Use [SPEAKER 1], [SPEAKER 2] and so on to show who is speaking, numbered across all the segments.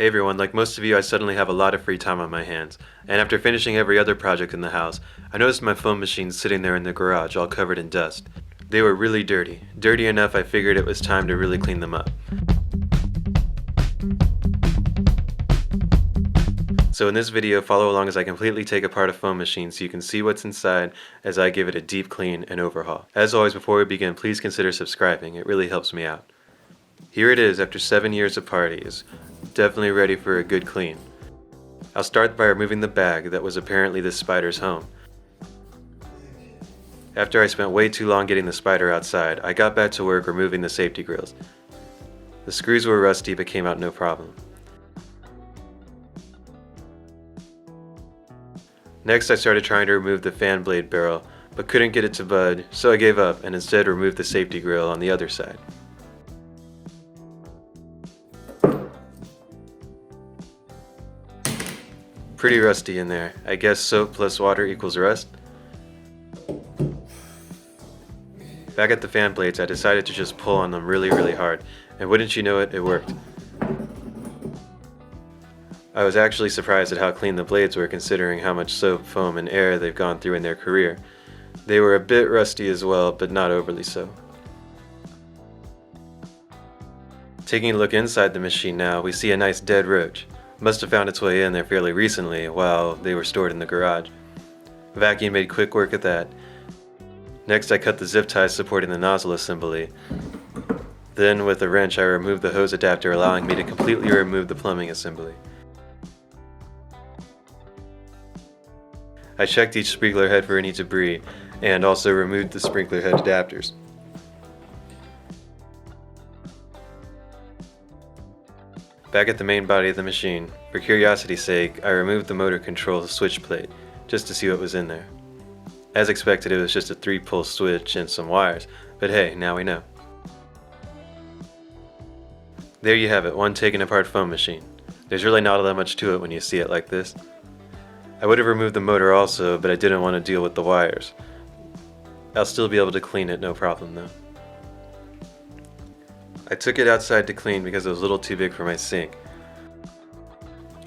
[SPEAKER 1] Hey everyone, like most of you, I suddenly have a lot of free time on my hands, and after finishing every other project in the house, I noticed my foam machines sitting there in the garage all covered in dust. They were really dirty. Dirty enough I figured it was time to really clean them up. So in this video, follow along as I completely take apart a foam machine so you can see what's inside as I give it a deep clean and overhaul. As always, before we begin, please consider subscribing. It really helps me out. Here it is after 7 years of parties. Definitely ready for a good clean. I'll start by removing the bag that was apparently this spider's home. After I spent way too long getting the spider outside, I got back to work removing the safety grills. The screws were rusty but came out no problem. Next I started trying to remove the fan blade barrel, but couldn't get it to budge, so I gave up and instead removed the safety grill on the other side. Pretty rusty in there. I guess soap plus water equals rust. Back at the fan blades, I decided to just pull on them really hard, and wouldn't you know it, it worked. I was actually surprised at how clean the blades were considering how much soap, foam, and air they've gone through in their career. They were a bit rusty as well, but not overly so. Taking a look inside the machine now, we see a nice dead roach. Must have found its way in there fairly recently while they were stored in the garage. Vacuum made quick work of that. Next I cut the zip ties supporting the nozzle assembly. Then with a wrench I removed the hose adapter, allowing me to completely remove the plumbing assembly. I checked each sprinkler head for any debris and also removed the sprinkler head adapters. Back at the main body of the machine, for curiosity's sake, I removed the motor control switch plate, just to see what was in there. As expected, it was just a 3-pull switch and some wires, but hey, now we know. There you have it, one taken apart foam machine. There's really not all that much to it when you see it like this. I would have removed the motor also, but I didn't want to deal with the wires. I'll still be able to clean it, no problem though. I took it outside to clean because it was a little too big for my sink.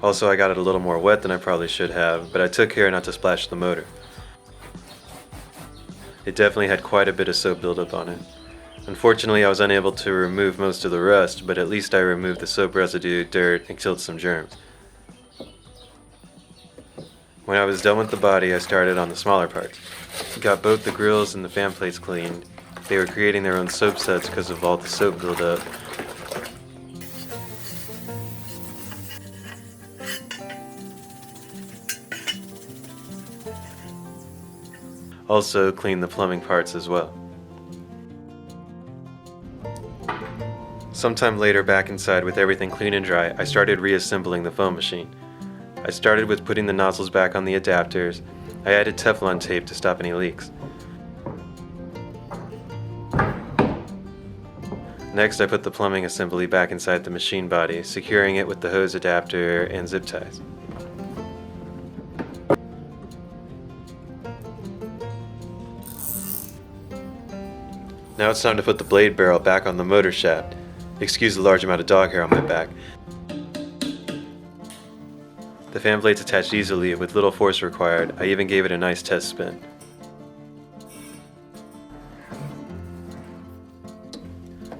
[SPEAKER 1] Also, I got it a little more wet than I probably should have, but I took care not to splash the motor. It definitely had quite a bit of soap buildup on it. Unfortunately, I was unable to remove most of the rust, but at least I removed the soap residue, dirt, and killed some germs. When I was done with the body, I started on the smaller parts. Got both the grills and the fan plates cleaned. They were creating their own soap suds because of all the soap buildup. Also cleaned the plumbing parts as well. Sometime later, back inside with everything clean and dry, I started reassembling the foam machine. I started with putting the nozzles back on the adapters. I added Teflon tape to stop any leaks. Next, I put the plumbing assembly back inside the machine body, securing it with the hose adapter and zip ties. Now it's time to put the blade barrel back on the motor shaft. Excuse the large amount of dog hair on my back. The fan blades attached easily with little force required. I even gave it a nice test spin.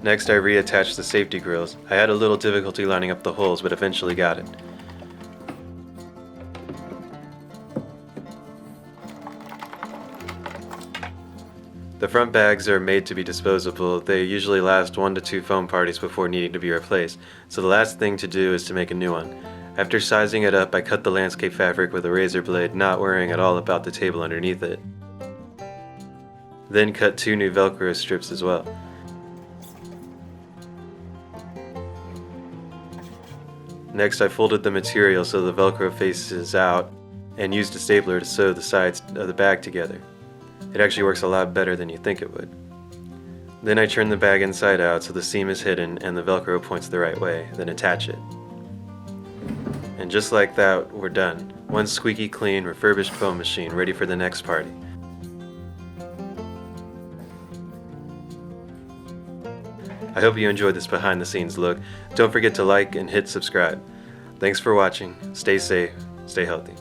[SPEAKER 1] Next, I reattached the safety grills. I had a little difficulty lining up the holes, but eventually got it. The front bags are made to be disposable. They usually last 1 to 2 foam parties before needing to be replaced, so the last thing to do is to make a new one. After sizing it up, I cut the landscape fabric with a razor blade, not worrying at all about the table underneath it. Then cut 2 new Velcro strips as well. Next, I folded the material so the Velcro faces out and used a stapler to sew the sides of the bag together. It actually works a lot better than you think it would. Then I turn the bag inside out so the seam is hidden and the Velcro points the right way, then attach it. And just like that, we're done. One squeaky clean, refurbished foam machine ready for the next party. I hope you enjoyed this behind the scenes look. Don't forget to like and hit subscribe. Thanks for watching. Stay safe, stay healthy.